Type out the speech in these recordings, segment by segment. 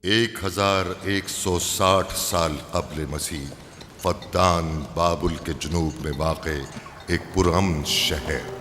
1160 سال قبل مسیح فدان بابل کے جنوب میں واقع ایک پرامن شہر۔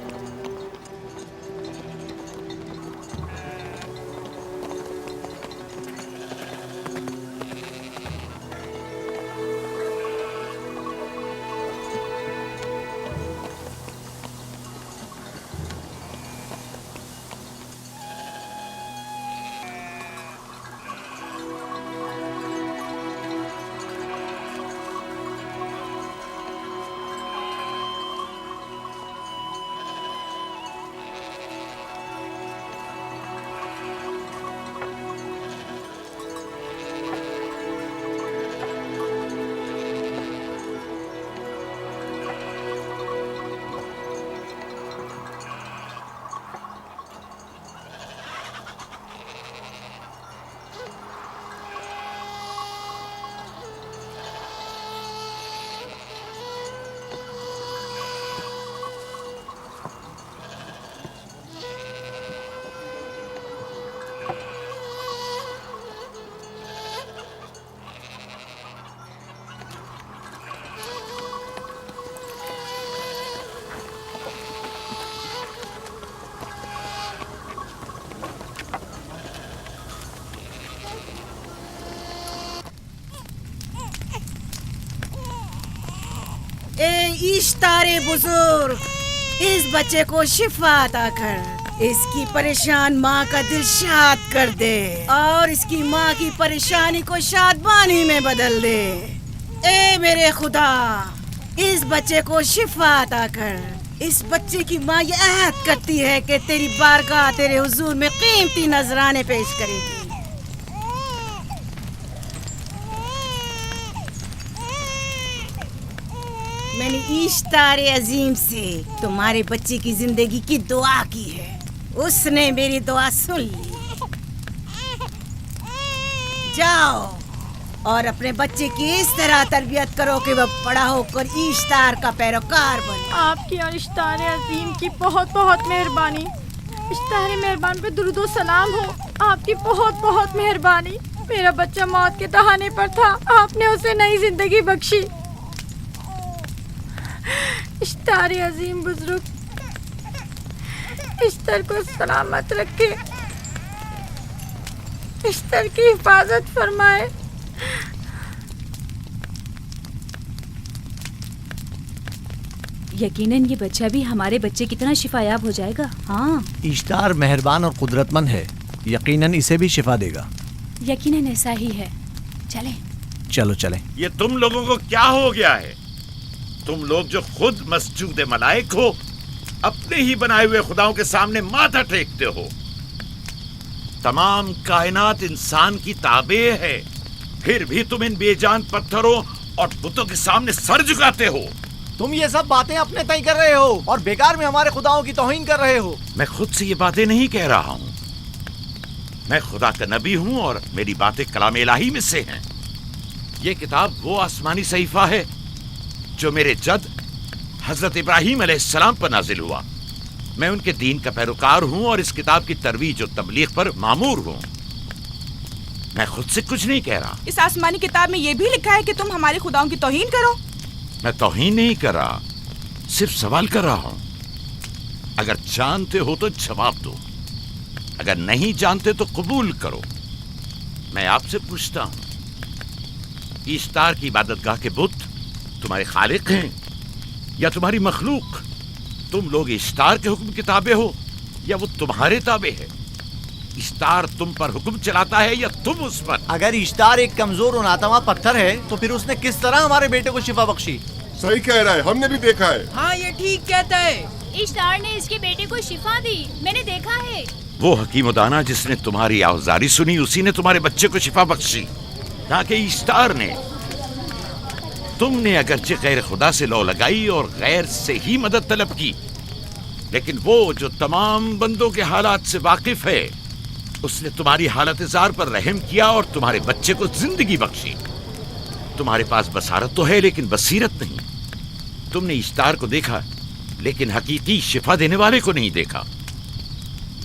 اے اشتار بزرگ، اس بچے کو شفا عطا کر، اس کی پریشان ماں کا دل شاد کر دے اور اس کی ماں کی پریشانی کو شادمانی میں بدل دے۔ اے میرے خدا، اس بچے کو شفا عطا کر۔ اس بچے کی ماں یہ عہد کرتی ہے کہ تیری بارگاہ تیرے حضور میں قیمتی نذرانے پیش کرے گی۔ میں نے اشتار عظیم سے تمہارے بچے کی زندگی کی دعا کی ہے، اس نے میری دعا سن لی۔ جاؤ اور اپنے بچے کی اس طرح تربیت کرو کہ وہ بڑا ہو کر اشتار کا پیروکار بنے۔ آپ کی اور اشتار عظیم کی بہت بہت مہربانی۔ اشتار مہربان پہ درود و سلام ہو، آپ کی بہت بہت مہربانی۔ میرا بچہ موت کے دہانے پر تھا، آپ نے اسے نئی زندگی بخشی۔ اشتار عظیم بزرگ اشتر کو سلامت رکھے، اشتر کی حفاظت فرمائے۔ یقیناً یہ بچہ بھی ہمارے بچے کی طرح شفا یاب ہو جائے گا۔ ہاں، اشتار مہربان اور قدرت مند ہے، یقیناً اسے بھی شفا دے گا۔ یقیناً ایسا ہی ہے۔ چلیں چلو چلیں۔ یہ تم لوگوں کو کیا ہو گیا ہے؟ تم لوگ جو خود مسجود ملائک ہو، اپنے ہی بنائے ہوئے خداؤں کے سامنے ماتھا ٹیکتے ہو۔ تمام کائنات انسان کی تابع ہے، پھر بھی تم ان بے جان پتھروں اور بتوں کے سامنے سر جھکاتے ہو۔ تم یہ سب باتیں اپنے تئیں کر رہے ہو اور بیکار میں ہمارے خداؤں کی توہین کر رہے ہو۔ میں خود سے یہ باتیں نہیں کہہ رہا ہوں، میں خدا کا نبی ہوں اور میری باتیں کلام الہی میں سے ہیں۔ یہ کتاب وہ آسمانی صحیفہ ہے جو میرے جد حضرت ابراہیم علیہ السلام پر نازل ہوا۔ میں ان کے دین کا پیروکار ہوں اور اس کتاب کی ترویج و تبلیغ پر مامور ہوں۔ میں خود سے کچھ نہیں کہہ رہا۔ اس آسمانی کتاب میں یہ بھی لکھا ہے کہ تم ہمارے خداؤں کی توہین کرو۔ میں توہین نہیں کر رہا، صرف سوال کر رہا ہوں۔ اگر جانتے ہو تو جواب دو، اگر نہیں جانتے تو قبول کرو۔ میں آپ سے پوچھتا ہوں، اشتار کی عبادت گاہ کے بت تمہارے خالق ہیں یا تمہاری مخلوق؟ تم لوگ اشتار کے حکم کے تابع ہو یا وہ تمہارے تابع ہے؟ اشتار تم پر حکم چلاتا ہے یا تم اس پر؟ اگر اشتار ایک کمزور اور ناتواں پتھر ہے تو پھر اس نے کس طرح ہمارے بیٹے کو شفا بخشی؟ صحیح کہہ رہا ہے، ہم نے بھی دیکھا ہے۔ ہاں یہ ٹھیک کہتا ہے۔ اشتار نے اس کے بیٹے کو شفا دی، میں نے دیکھا ہے۔ وہ حکیم و دانا جس نے تمہاری آوازاری سنی، اسی نے تمہارے بچے کو شفا بخشی، نہ کہ اشتار نے۔ تم نے اگرچہ غیر خدا سے لو لگائی اور غیر سے ہی مدد طلب کی، لیکن وہ جو تمام بندوں کے حالات سے واقف ہے، اس نے تمہاری حالت زار پر رحم کیا اور تمہارے بچے کو زندگی بخشی۔ تمہارے پاس بصارت تو ہے لیکن بصیرت نہیں۔ تم نے اشتار کو دیکھا لیکن حقیقی شفا دینے والے کو نہیں دیکھا۔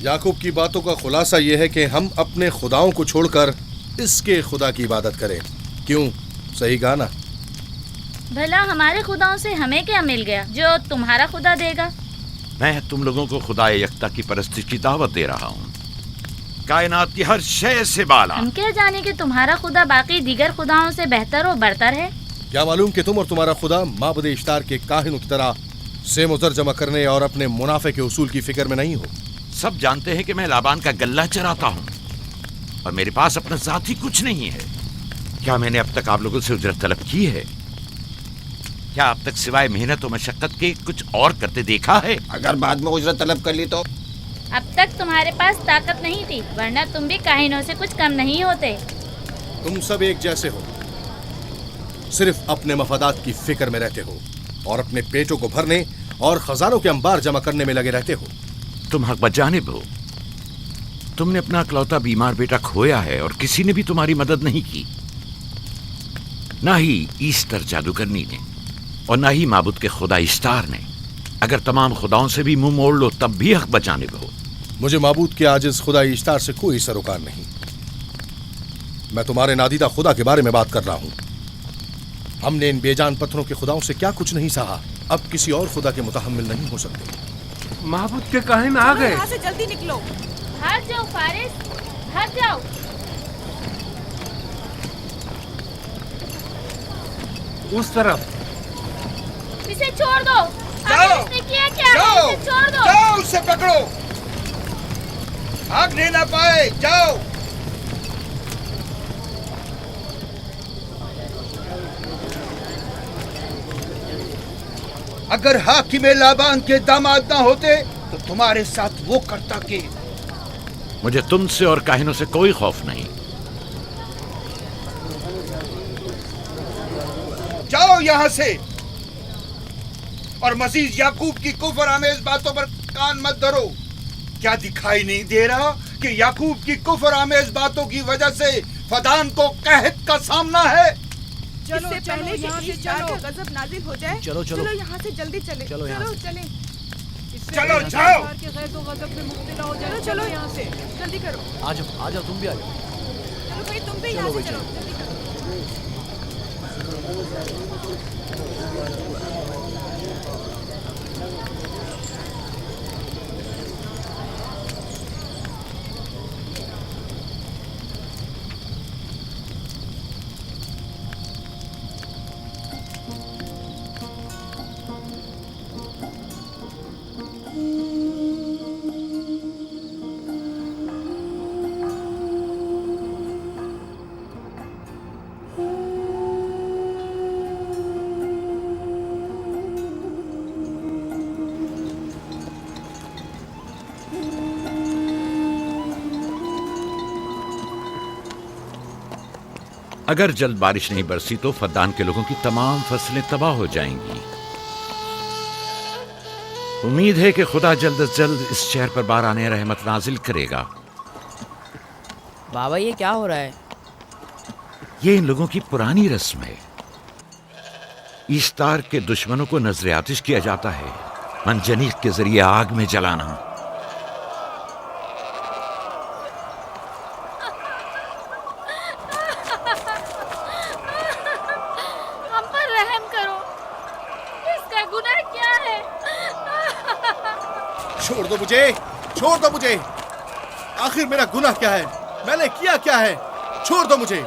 یعقوب کی باتوں کا خلاصہ یہ ہے کہ ہم اپنے خداؤں کو چھوڑ کر اس کے خدا کی عبادت کرے. کیوں؟ صحیح کہا نا؟ بھلا ہمارے خداؤں سے ہمیں کیا مل گیا جو تمہارا خدا دے گا؟ میں تم لوگوں کو خدا یکتا کی پرستش کی دعوت دے رہا ہوں، کائنات کی ہر شے سے بالا. ہم کیا جانے کہ تمہارا خدا باقی دیگر خداؤں سے بہتر و برتر ہے؟ کیا معلوم کہ تم اور تمہارا خدا معبد اشتار کے کاہنوں کی طرح سیم و زر جمع کرنے اور اپنے منافع کے اصول کی فکر میں نہیں ہو. سب جانتے ہیں کہ میں لابان کا غلہ چراتا ہوں اور میرے پاس اپنا ذاتی کچھ نہیں ہے. کیا میں نے اب تک آپ لوگوں سے اجرت طلب کی ہے؟ کیا اب تک سوائے محنت و مشقت کے کچھ اور کرتے دیکھا ہے؟ اگر بعد میں اجرت طلب کر لی تو؟ اب تک تمہارے پاس طاقت نہیں تھی، ورنہ تم بھی کاہنوں سے کچھ کم نہیں ہوتے. تم سب ایک جیسے ہو، صرف اپنے مفادات کی فکر میں رہتے ہو اور اپنے پیٹوں کو بھرنے اور خزانوں کے انبار جمع کرنے میں لگے رہتے ہو. تم حق بجانب ہو. تم نے اپنا اکلوتا بیمار بیٹا کھویا ہے اور کسی نے بھی تمہاری مدد نہیں کی، نہ ہی ایسٹر جادوگرنی نے اور نہ ہی معبود کے خدا اشتار نے. اگر تمام خداؤں سے بھی منہ موڑ لو تب بھی حق بجانب ہو. مجھے معبود کے عاجز خدا اشتار سے کوئی سروکار نہیں. میں تمہارے نادیدہ خدا کے بارے میں بات کر رہا ہوں. ہم نے ان بے جان پتھروں کے خداؤں سے کیا کچھ نہیں سہا، اب کسی اور خدا کے متحمل نہیں ہو سکتے. معبود کے کاہن آ گئے. یہاں سے جلدی نکلو. ہٹ جاؤ فارس، ہٹ جاؤ. اس طرف اسے چھوڑ دو. جاؤ. اس نے کیا کیا ہے؟ جاؤ. اسے چھوڑ دو. جاؤ اسے پکڑو، بھاگنے نہ پائے. جاؤ. اگر حاکم لابان کے داماد نہ ہوتے تو تمہارے ساتھ وہ کرتا کہ. مجھے تم سے اور کاہنوں سے کوئی خوف نہیں. جاؤ یہاں سے اور مزید یعقوب کی کفر آمیز باتوں پر کان مت دھرو. کیا دکھائی نہیں دے رہا کہ یعقوب کی کفر آمیز باتوں کی وجہ سے فدان کو قحط کا سامنا ہے؟ چلو پہلے یہاں سے چلو، غضب نازل ہو جائے. چلو یہاں سے جلدی چلے. چلو چلیں. چلو جاؤ. چلو یہاں سے جلدی کرو. آ جاؤ تم بھی آ جاؤ. چلو بھائی تم بھی یہاں سے چلو. جلدی کرو. اگر جلد بارش نہیں برسی تو فدان کے لوگوں کی تمام فصلیں تباہ ہو جائیں گی. امید ہے کہ خدا جلد از جلد اس شہر پر باران رحمت نازل کرے گا. بابا یہ کیا ہو رہا ہے؟ یہ ان لوگوں کی پرانی رسم ہے. ایسٹار کے دشمنوں کو نذر آتش کیا جاتا ہے، منجنیق کے ذریعے آگ میں جلانا. ہم پر رحم کرو، اس کا گناہ کیا ہے؟ چھوڑ دو مجھے، چھوڑ دو مجھے. آخر میرا گناہ کیا ہے؟ میں نے کیا کیا ہے؟ چھوڑ دو مجھے.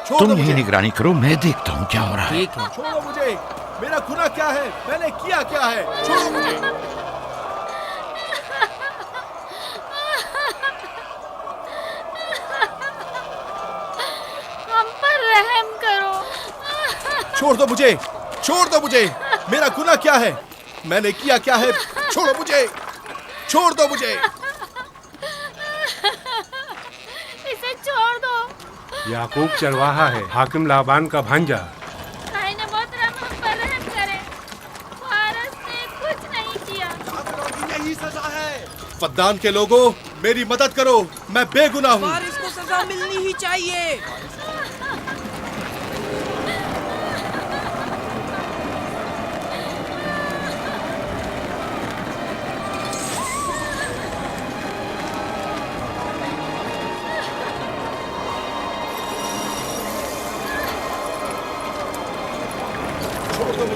تم ہی نگرانی کرو، میں دیکھتا ہوں کیا ہو رہا ہے. ٹھیک ہے. چھوڑو مجھے. میرا گناہ کیا ہے؟ میں نے کیا کیا ہے؟ چھوڑو مجھے. ہم پر رحم کرو. چھوڑ دو مجھے، چھوڑ دو مجھے. میرا گناہ کیا ہے؟ میں نے کیا کیا ہے؟ چھوڑو مجھے، چھوڑ دو مجھے. اسے چھوڑ دو. یعقوب چرواہا ہے، حاکم لابان کا بھانجا. کائن محترم ہم پر رحم کرے، فارس نے کچھ نہیں کیا. یہی سزا ہے. فدان کے لوگوں میری مدد کرو، میں بے گناہ ہوں. فارس کو سزا ملنی ہی چاہیے.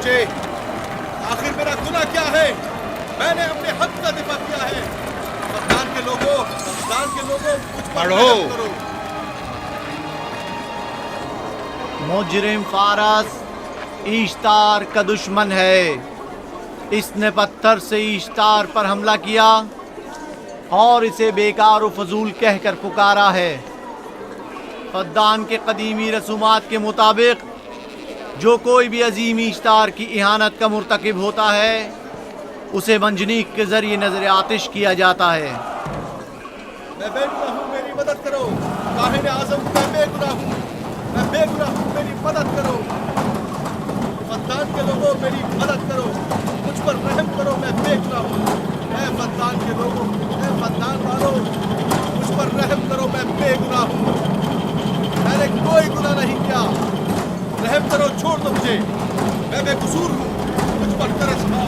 مجھے آخر میرا گناہ کیا ہے؟ میں نے اپنے حق کا دفاع کیا ہے۔ فردان کے لوگوں مجھ پر رحم کرو۔ مجرم فارس ایشتار کا دشمن ہے، اس نے پتھر سے ایشتار پر حملہ کیا اور اسے بیکار و فضول کہہ کر پکارا ہے۔ فدان کے قدیمی رسومات کے مطابق جو کوئی بھی عظیم ایشتار کی اہانت کا مرتکب ہوتا ہے اسے منجنیق کے ذریعے نظر آتش کیا جاتا ہے۔ میں بے گناہ ہوں، میری مدد کرو۔ کاہن اعظم، میں بے گناہ ہوں، میں بے گناہ ہوں، میری مدد کرو۔ فدان کے لوگوں میری مدد کرو، مجھ پر رحم کرو، میں بے گناہ ہوں۔ اے فدان کے لوگوں، اے فدان والوں، مجھ پر رحم کرو، میں بے گناہ ہوں، میں نے کوئی گناہ نہیں کیا۔ رحم کرو، چھوڑ دو مجھے، میں بے قصور ہوں، مجھ پر ترس کھاؤ،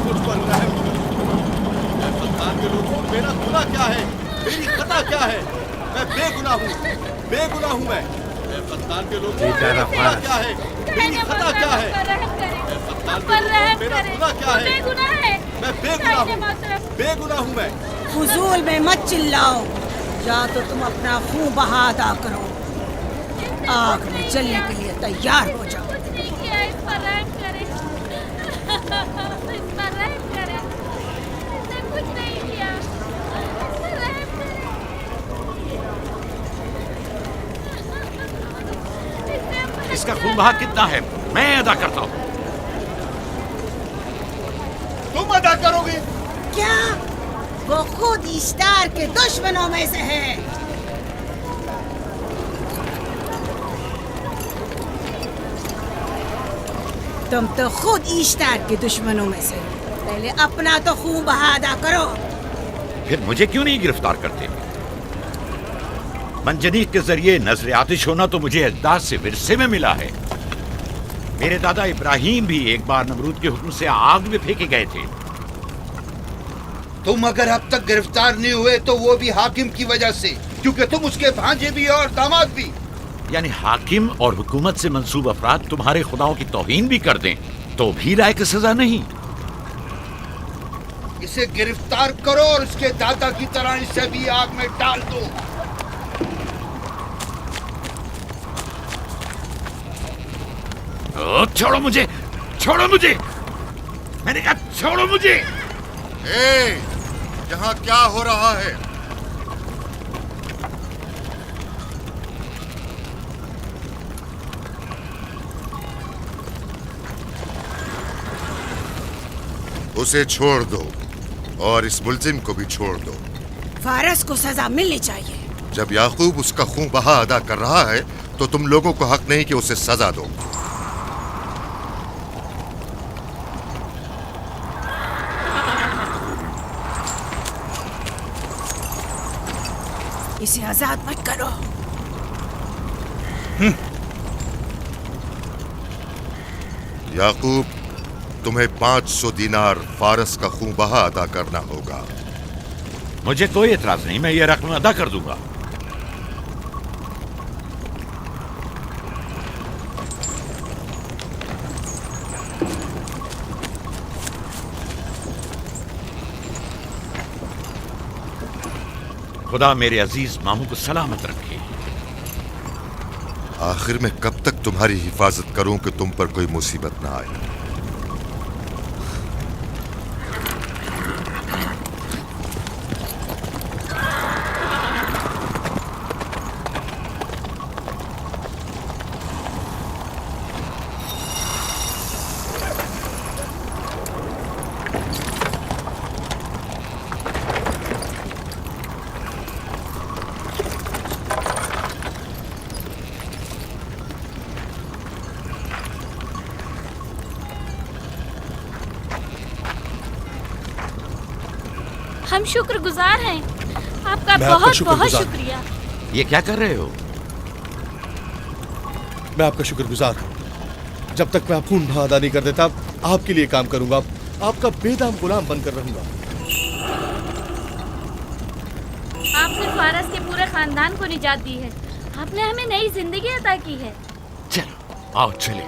مجھ پر رحم کرو۔ اے فدان کے لوگوں، میرا گناہ کیا ہے؟ میری خطا کیا ہے؟ میں بے گناہ ہوں، بے گناہ ہوں میں۔ اے فدان کے لوگوں، میرا گناہ کیا ہے؟ میری خطا کیا ہے؟ اے فدان کے لوگوں، میرا گناہ کیا ہے؟ میں بے گناہ ہوں، بے گناہ ہوں میں۔ فضول میں مت چلاؤ، یا تو تم اپنا خون بہا ادا کرو، آگ میں جلنے کے لیے تیار ہو جاؤ۔ کچھ نہیں کیا، اس پر رحم کرے، اس پر رحم کرے، اس نے کچھ نہیں کیا، اس پر رحم کرے۔ اس کا خون بہا کتنا ہے میں ادا کرتا ہوں۔ تم ادا کرو گے؟ کیا وہ خود ایشتار کے دشمنوں میں سے ہے؟ تم تو خود ایشتار کے دشمنوں میں سے، پہلے اپنا تو خون بہا ادا کرو۔ پھر مجھے کیوں نہیں گرفتار کرتے؟ منجنیق کے ذریعے نظر آتش ہونا تو مجھے اجداد سے ورثے میں ملا ہے۔ میرے دادا ابراہیم بھی ایک بار نمرود کے حکم سے آگ میں پھینکے گئے تھے۔ تم اگر اب تک گرفتار نہیں ہوئے تو وہ بھی حاکم کی وجہ سے، کیونکہ تم اس کے بھانجے بھی اور داماد بھی۔ یعنی حاکم اور حکومت سے منسوب افراد تمہارے خداؤں کی توہین بھی کر دیں تو بھی لائق سزا نہیں؟ اسے گرفتار کرو اور اس کے دادا کی طرح اسے بھی آگ میں ڈال دو۔ چھوڑو مجھے، چھوڑو مجھے، میں نے کہا چھوڑو مجھے۔ اے یہاں کیا ہو رہا ہے؟ اسے چھوڑ دو اور اس ملزم کو بھی چھوڑ دو۔ فارس کو سزا ملنی چاہیے۔ جب یعقوب اس کا خون بہا ادا کر رہا ہے تو تم لوگوں کو حق نہیں کہ اسے سزا دو۔ اسے آزاد مت کرو۔ یعقوب، تمہیں 500 دینار فارس کا خون بہا ادا کرنا ہوگا۔ مجھے کوئی اعتراض نہیں، میں یہ رقم ادا کر دوں گا۔ خدا میرے عزیز ماموں کو سلامت رکھے۔ آخر میں کب تک تمہاری حفاظت کروں کہ تم پر کوئی مصیبت نہ آئے؟ ہم شکر گزار ہیں، آپ کا بہت بہت شکریہ۔ یہ کیا کر رہے ہو؟ میں آپ کا شکر گزار ہوں۔ جب تک میں خون بہا ادا نہیں کر دیتا آپ کے لیے کام کروں گا، آپ کا بے دام غلام بن کر رہوں گا۔ آپ نے فارس کے پورے خاندان کو نجات دی ہے، آپ نے ہمیں نئی زندگی عطا کی ہے۔ چلو آؤ چلے۔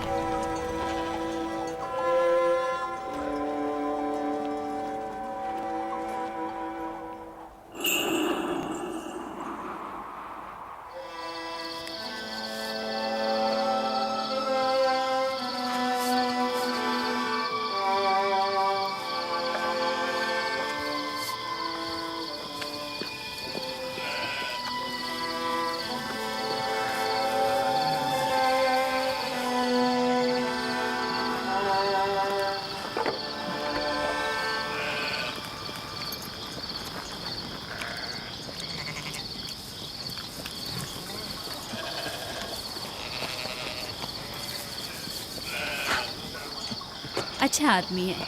اچھا آدمی ہے،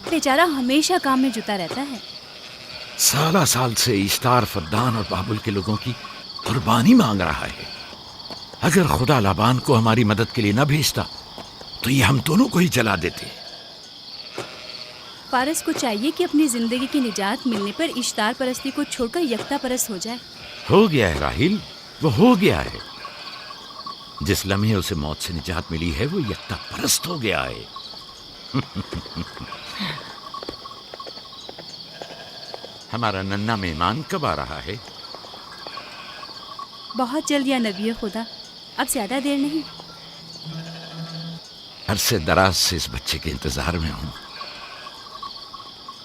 بیچارہ ہمیشہ کام میں جتا رہتا ہے۔ سالہ سال سے اشتار فدان اور بابل کے لوگوں کی قربانی مانگ رہا ہے۔ اگر خدا لابان کو ہماری مدد کے لیے نہ بھیجتا تو یہ ہم دونوں کو ہی جلا دیتے۔ فارس کو چاہیے کہ اپنی زندگی کی نجات ملنے پر اشتار پرستی کو چھوڑ کر یکتا پرست ہو جائے۔ ہو گیا ہے راہیل، وہ ہو گیا ہے۔ جس لمحے اسے موت سے نجات ملی ہے وہ یکتا پرست ہو گیا ہے۔ ہمارا ننھا مہمان کب آ رہا ہے؟ بہت جلد یا نبی خدا، اب زیادہ دیر نہیں۔ عرصے دراز سے اس بچے کے انتظار میں ہوں۔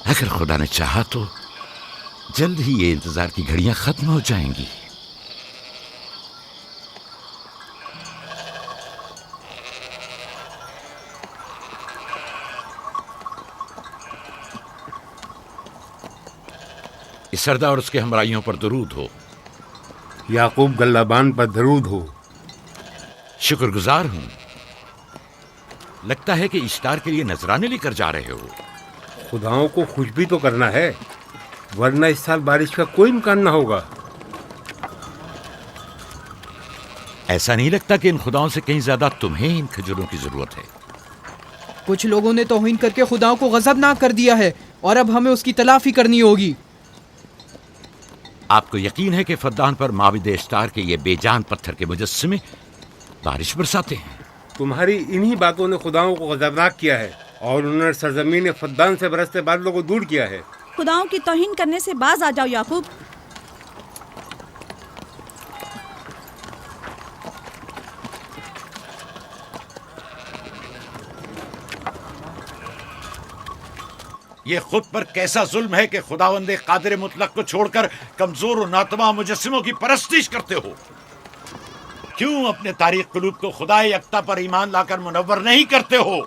اگر خدا نے چاہا تو جلد ہی یہ انتظار کی گھڑیاں ختم ہو جائیں گی۔ اس سردار اور اس کے ہمراہیوں پر درود ہو۔ یعقوب گلابان پر درود ہو۔ شکر گزار ہوں۔ لگتا ہے کہ اشتار کے لیے نذرانے لے کر جا رہے ہو۔ خداؤں کو خوش بھی تو کرنا ہے، ورنہ اس سال بارش کا کوئی امکان نہ ہوگا۔ ایسا نہیں لگتا کہ ان خداؤں سے کہیں زیادہ تمہیں ان کھجوروں کی ضرورت ہے؟ کچھ لوگوں نے توہین کر کے خداؤں کو غضبناک کر دیا ہے اور اب ہمیں اس کی تلافی کرنی ہوگی۔ آپ کو یقین ہے کہ فدان پر معبد اشتار کے یہ بے جان پتھر کے مجسمے بارش برساتے ہیں؟ تمہاری انہی باتوں نے خداؤں کو غضبناک کیا ہے اور انہوں نے سرزمین فدان سے برستے بادلوں کو دور کیا ہے۔ خداؤں کی توہین کرنے سے باز آ جاؤ یعقوب۔ یہ خود پر کیسا ظلم ہے کہ خداوند قادر مطلق کو چھوڑ کر کمزور و ناتواں مجسموں کی پرستش کرتے ہو؟ کیوں اپنے تاریخ قلوب کو خدا یکتا پر ایمان لا کر منور نہیں کرتے ہو؟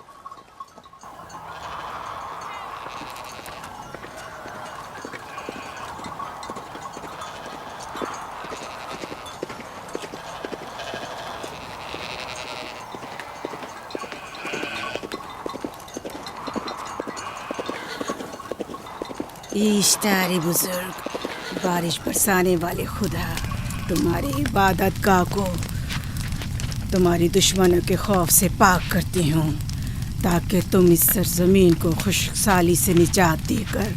اشتار بزرگ، بارش برسانے والے خدا، تمہاری عبادت گاہ کو تمہاری دشمنوں کے خوف سے پاک کرتی ہوں تاکہ تم اس سرزمین کو خشک سالی سے نجات دے کر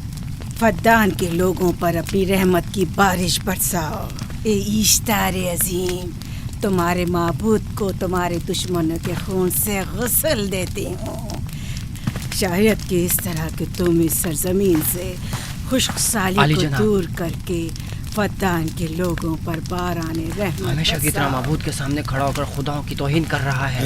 فدان کے لوگوں پر اپنی رحمت کی بارش برساؤ۔ اے اشتار عظیم، تمہارے معبود کو تمہارے دشمنوں کے خون سے غسل دیتی ہوں، شاید کہ اس طرح کہ تم اس سرزمین سے خشک سالی کو دور کر کے فدان کے لوگوں پر باران رحمت ہمیشہ کی طرح معبود کے سامنے کھڑا ہو کر خداؤں کی توہین کر رہا ہے۔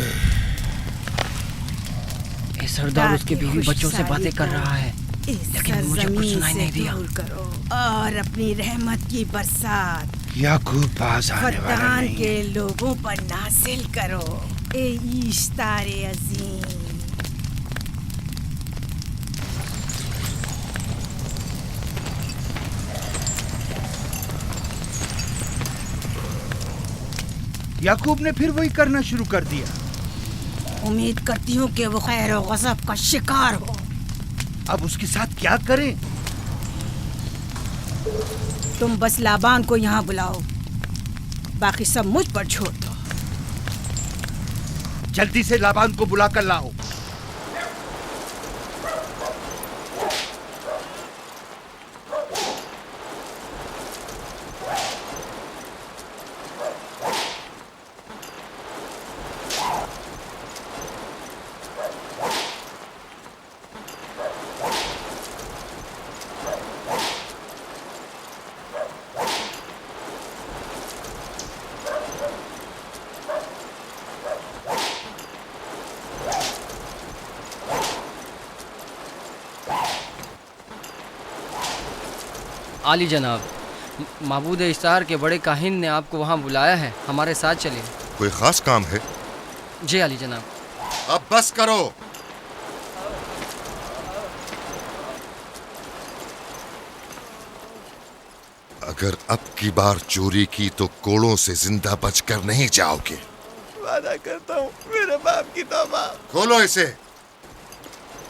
اے سردار اس کے بیوی بچوں سے باتیں کر رہا ہے لیکن مجھے کچھ سنائی نہیں دیا۔ کرو اور اپنی رحمت کی برسات یعقوب باز آنے والا فدان نہیں۔ کے لوگوں پر نازل کرو۔ اے اشتار عظیم، یعقوب نے پھر وہی کرنا شروع کر دیا۔ امید کرتی ہوں کہ وہ خیر و غضب کا شکار ہو۔ اب اس کے ساتھ کیا کریں؟ تم بس لابان کو یہاں بلاؤ، باقی سب مجھ پر چھوڑ دو۔ جلدی سے لابان کو بلا کر لاؤ۔ عالی جناب، معبود اشتار کے بڑے کاہن نے آپ کو وہاں بلایا ہے، ہمارے ساتھ چلیے۔ کوئی خاص کام ہے؟ جی عالی جناب۔ اب بس کرو۔ اگر اب کی بار چوری کی تو کوڑوں سے زندہ بچ کر نہیں جاؤ گے۔ وعدہ کرتا ہوں، میرے باپ کی توبہ۔ کھولو اسے۔